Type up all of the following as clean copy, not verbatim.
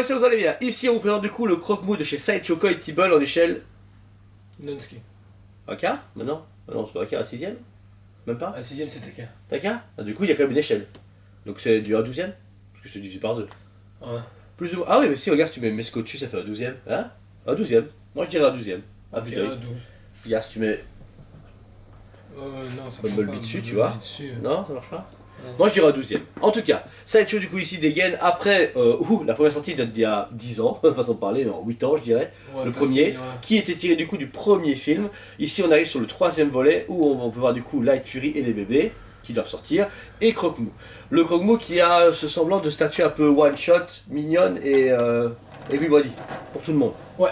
j'espère que vous allez bien. Ici, on vous présente du coup le croque-mou de chez Sideshow Collectible en échelle... Non-ski. AK maintenant? Non, c'est pas AK, à 6ème? Même pas? À 6ème, c'est AK. AK? Ah, du coup, il y a quand même une échelle. Donc c'est du 1/12ème? Parce que je te divise par 2. Ouais. Plus ou moins... Ah oui, mais si, regarde, si tu mets Mesco dessus, ça fait un 12ème. Hein? Un 12ème. Moi, je dirais un 12ème. À vue d'œil. 12. Regarde, si tu mets... Non, ça Bonne prend Bumblebee pas dessus, tu Bumblebee vois. dessus. Non, ça marche pas? Ouais. Moi, je dirais un 12ème. En tout cas, Sideshow, du coup, ici, dégaine après... la première sortie date d'il y a 10 ans, façon de parler, en 8 ans, je dirais. Ouais, Le facile, premier, ouais. qui était tiré du coup du premier film. Ici on arrive sur le 3ème volet où on peut voir du coup Light Fury et les bébés qui doivent sortir, et Croque-Mou. Le Croque-Mou qui a ce semblant de statue un peu one shot, mignonne et everybody, pour tout le monde. Ouais.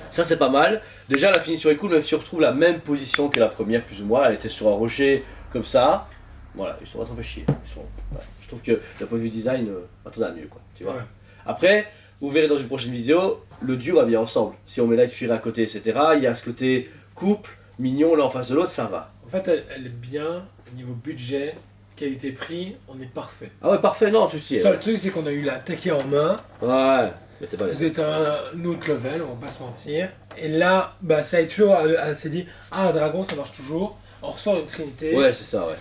Ça c'est pas mal. Déjà la finition est cool, même si on retrouve la même position que la première plus ou moins. Elle était sur un rocher comme ça. Voilà, ils sont pas trop fait chier. Ouais. Je trouve que d'un point de vue design, attends à mieux quoi. Tu vois. Ouais. Après, vous verrez dans une prochaine vidéo, le duo va bien ensemble. Si on met Light Fury à côté, etc., il y a ce côté couple, mignon, l'un en face de l'autre, ça va. En fait, elle est bien. Niveau budget, qualité-prix, on est parfait. Ah ouais, parfait, non, tu t'y Le es. seul truc, c'est qu'on a eu la taquet en main. Ouais, mais t'es pas Vous êtes un autre level, on va pas se mentir. Et là, bah, Sideshow elle s'est dit, ah, Dragon, ça marche toujours. On ressort une trinité. Ouais, c'est ça, ouais.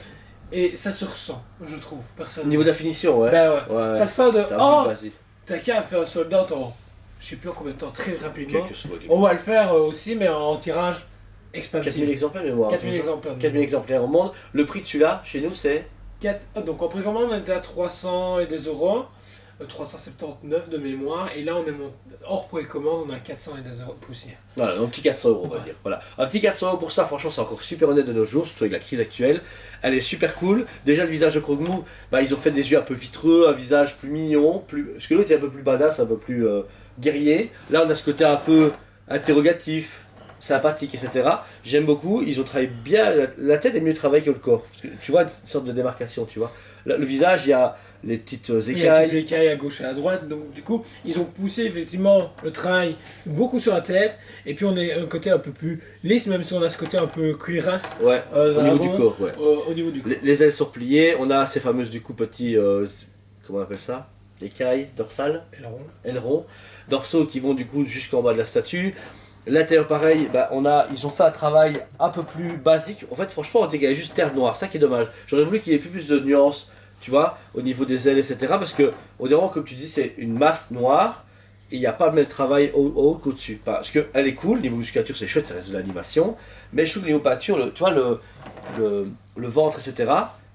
Et ça se ressent, je trouve, Au personnellement. niveau de la finition, ouais. Ben ouais. Ouais. Ça sent de, T'as oh, vas-y. Taquet a fait un sold out en, je sais plus en combien de temps, très rapidement. Quelques sous, On va le faire aussi, mais en tirage expansif. 4000 exemplaires, mais moi. 4000 exemplaires. 4000 exemplaires au monde. Le prix de celui-là, chez nous, c'est... Donc en précommande, on était à 300 et des euros. 379 de mémoire. Et là, on est hors précommande, on a 400 et des euros de poussière. Voilà, un petit 400 euros, on va dire. Voilà. Un petit 400 euros pour ça, franchement, c'est encore super honnête de nos jours, surtout avec la crise actuelle. Elle est super cool. Déjà, le visage de Croque-Mou, bah, ils ont fait des yeux un peu vitreux, un visage plus mignon, parce que l'autre est un peu plus badass, un peu plus guerrier. Là, on a ce côté un peu interrogatif, sympathique, etc. J'aime beaucoup. Ils ont travaillé bien. La tête est mieux travaillée que le corps. Parce que, tu vois, une sorte de démarcation, tu vois. Le visage, il y a les petites Il y a des écailles. écailles à gauche et à droite. Donc du coup, ils ont poussé effectivement le travail beaucoup sur la tête. Et puis on est un côté un peu plus lisse, même si on a ce côté un peu cuirasse. Ouais, au niveau du dragon, corps, ouais. Au niveau du corps. Les ailes sont pliées, on a ces fameuses du coup petits, comment on appelle ça? Écailles dorsales, Et la ronde. ailerons, dorsaux qui vont du coup jusqu'en bas de la statue. L'intérieur pareil, bah, ils ont fait un travail un peu plus basique. En fait franchement on dégage juste terre noire, ça qui est dommage. J'aurais voulu qu'il y ait plus de nuances, tu vois, au niveau des ailes, etc. Parce que au moment comme tu dis c'est une masse noire. Et il n'y a pas le même travail au haut qu'au-dessus. Parce qu'elle est cool, niveau musculature c'est chouette, ça reste de l'animation. Mais je trouve que niveau peinture, tu vois, le ventre, etc.,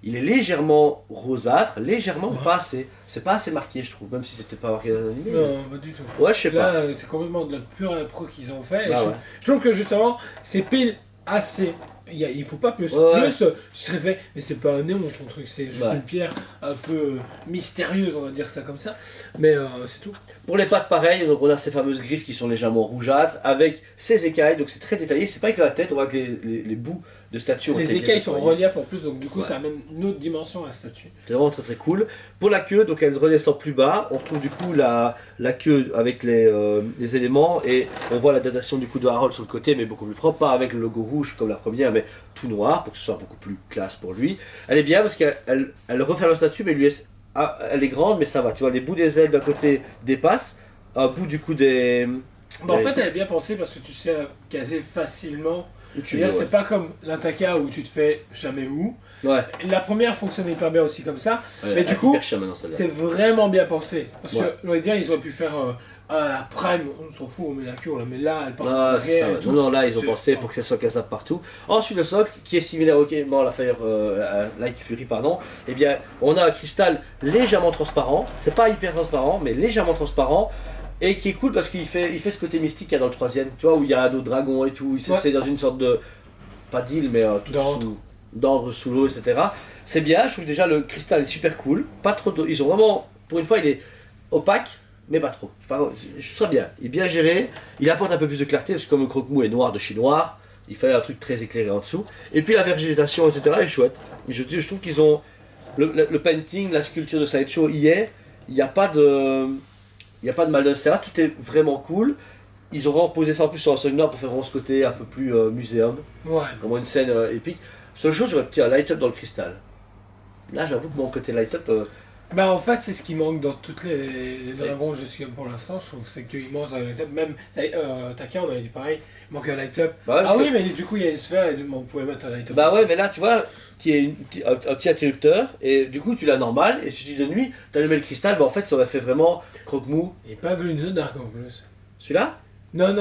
il est légèrement rosâtre, légèrement, mais Ouais. pas assez. C'est pas assez marqué, je trouve, même si c'était pas marqué dans l'animé. Non, pas du tout. Ouais, je sais Là, pas. c'est complètement de la pure impro qu'ils ont fait. Et Bah je, ouais. je trouve que justement, c'est pile assez. Il faut pas plus. Ouais. Plus, tu serais fait, mais c'est pas un néon ton truc, c'est juste Ouais. une pierre un peu mystérieuse, on va dire ça comme ça. Mais c'est tout. Pour les pattes, pareil, donc on a ces fameuses griffes qui sont légèrement rougeâtres, avec ces écailles, donc c'est très détaillé. C'est pas que la tête, on voit que les bouts de statue ont Les été écailles sont en nettoyés. relief en plus, donc du coup Ouais. ça amène une autre dimension à la statue. C'est vraiment très très cool. Pour la queue, donc elle redescend plus bas. On retrouve du coup la queue avec les éléments et on voit la datation du coup de Harold sur le côté, mais beaucoup plus propre, pas avec le logo rouge comme la première, mais tout noir pour que ce soit beaucoup plus classe pour lui. Elle est bien parce qu'elle referme la statue, mais elle est grande, mais ça va. Tu vois, les bouts des ailes d'un côté dépassent, un bout du coup des. Bah, en des- fait, elle est bien pensée parce que tu sais caser facilement. où tu C'est-à-dire, veux, c'est pas comme l'Intaka où tu te fais jamais où. ouais. La première fonctionne hyper bien aussi comme ça. Ouais, Mais du elle est coup, hyper chère maintenant, celle-là. c'est vraiment bien pensé. Parce Ouais. que, on va dire, ils auraient pu faire la Prime, on s'en fout, on met la queue, on la met là, elle part Ah, en c'est ça, arrière ouais. et tout. Non, là, ils ont C'est- pensé pour que ça soit cassable partout. Ensuite, le socle, qui est similaire au bon, la Fire Light Fury, pardon, eh bien, on a un cristal légèrement transparent. C'est pas hyper transparent, mais légèrement transparent. Et qui est cool parce qu'il fait ce côté mystique qu'il y a dans le troisième, tu vois, où il y a d'autres dragons et tout. Ouais. C'est dans une sorte de. Pas d'île, mais tout D'antre. d'ordre sous l'eau, etc. C'est bien, je trouve déjà le cristal est super cool. Pas trop ils ont vraiment. Pour une fois, il est opaque, mais pas trop. Je trouve ça bien. Il est bien géré. Il apporte un peu plus de clarté parce que comme le croque-mou est noir de chez noir, il fait un truc très éclairé en dessous. Et puis la végétation, etc. est chouette. Mais je trouve qu'ils ont. Le painting, la sculpture de Sideshow y est. Il n'y a pas de. Il n'y a pas de mal, etc. Tout est vraiment cool. Ils ont vraiment posé ça en plus sur un sol nord pour faire vraiment ce côté un peu plus muséum. Ouais. Vraiment une scène épique. Seule chose, j'aurais petit un light-up dans le cristal. Là, j'avoue que mon côté light-up, Bah en fait c'est ce qui manque dans toutes les dragons que je suis pour l'instant, je trouve, c'est qu'il manque un light up, même Taka on avait dit pareil, il manque un light up. Bah ouais, Ah parce oui que- mais du coup il y a une sphère et on pouvait mettre un light up. Bah ouais, mais là, tu vois, tu as un petit interrupteur, et du coup, tu l'as normal, et si tu de nuit, tu allumé le cristal, bah en fait, ça aurait fait vraiment croque-mou. Et pas Glow in the Dark en plus. Celui-là Non,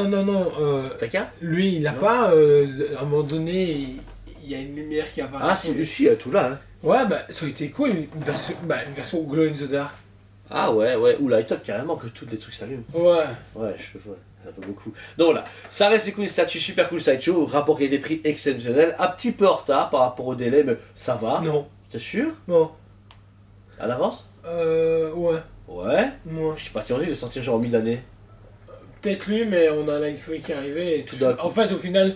Taka lui il a Non. pas, à un moment donné, il y a une lumière qui apparaît. Ah, si, il y a tout là. Hein. Ouais, bah ça aurait été cool, une version Glow in the Dark. Ah ouais, ou light up carrément, que tous les trucs s'allument. Ouais. Ouais, ça fait beaucoup. Donc voilà, ça reste du coup une statue super cool Sideshow, rapport qualité-prix exceptionnel, un petit peu en retard par rapport au délai, mais ça va. Non. T'es sûr Non. À l'avance Ouais. Ouais. Moi. Je suis parti en de sortir genre en mi-d'année. Peut-être lui, mais on a Line Fury qui est arrivé et Tout d'un coup. En fait, au final,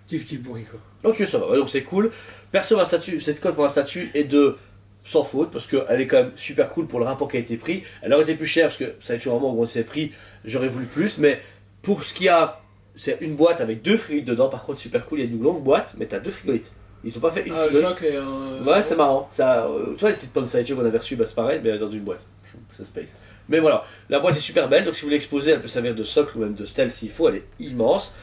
kiff pourri quoi. Ok, ça va, ouais, donc c'est cool. Perso, ma statue, cette cote pour ma statue est de sans faute, parce qu'elle est quand même super cool pour le rapport qui a été pris. Elle aurait été plus chère, parce que ça a été vraiment augmenté ses prix, j'aurais voulu plus, mais pour ce qu'il y a, c'est une boîte avec 2 frigolites dedans, par contre super cool, il y a une longue boîte, mais t'as 2 frigolites. Ils ont pas fait une Ah, le frigolite. socle et Ouais, c'est marrant. Ça, tu vois les petites pommes Sideshow qu'on avait reçues, bah, c'est pareil, mais dans une boîte. C'est space. Mais voilà, la boîte est super belle, donc si vous voulez exposer, elle peut servir de socle ou même de stèle s'il faut, elle est immense.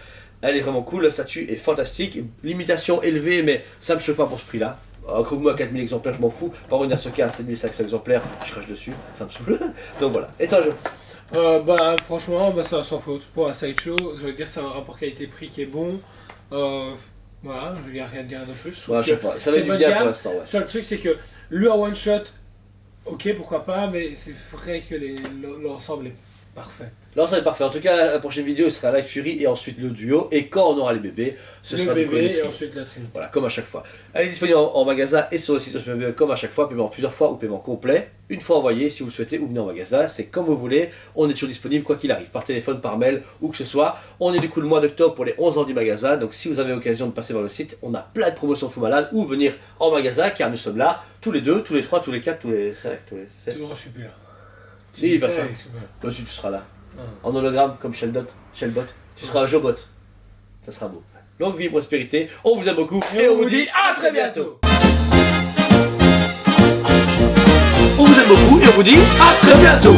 Elle est vraiment cool, la statue est fantastique. Limitation élevée, mais ça me choque pas pour ce prix-là. Encore moi, 4000 exemplaires, je m'en fous. Par une Asoka à 7500 exemplaires, je crache dessus, ça me saoule. Donc voilà. Et toi, Bah, franchement, bah, ça sans faute. Pour un sideshow, je veux dire, c'est un rapport qualité-prix qui est bon. Voilà, je vais rien dire de plus. Je trouve Ouais, que je sais pas. Ça va c'est être du bonne bien gamme. pour l'instant, ouais. Seul truc, c'est que le one shot, ok, pourquoi pas, mais c'est vrai que l'ensemble est parfait. L'ensemble est parfait. En tout cas, la prochaine vidéo, il sera Light Fury et ensuite le duo. Et quand on aura les bébés, ce Le sera du coup bébé le et trio. ensuite la Trinité. Voilà, comme à chaque fois. Elle est disponible en magasin et sur le site OSPB comme à chaque fois, paiement plusieurs fois ou paiement complet. Une fois envoyé, si vous le souhaitez, ou venez en magasin, c'est comme vous voulez. On est toujours disponible quoi qu'il arrive, par téléphone, par mail, où que ce soit. On est du coup le mois d'octobre pour les 11 ans du magasin, donc si vous avez l'occasion de passer par le site, on a plein de promotions fou malade, ou venir en magasin, car nous sommes là, tous les 2, tous les 3, tous les 4, tous les 5, tous les 7. Toujours, je suis plus là. Si, bah ça. je suis plus là. Toi aussi tu seras là. Ah. En hologramme comme Shellbot. Tu seras un Jobot. Ça sera beau. Longue vie et prospérité. On vous aime beaucoup et on vous dit à très bientôt. On vous aime beaucoup et on vous dit à très bientôt.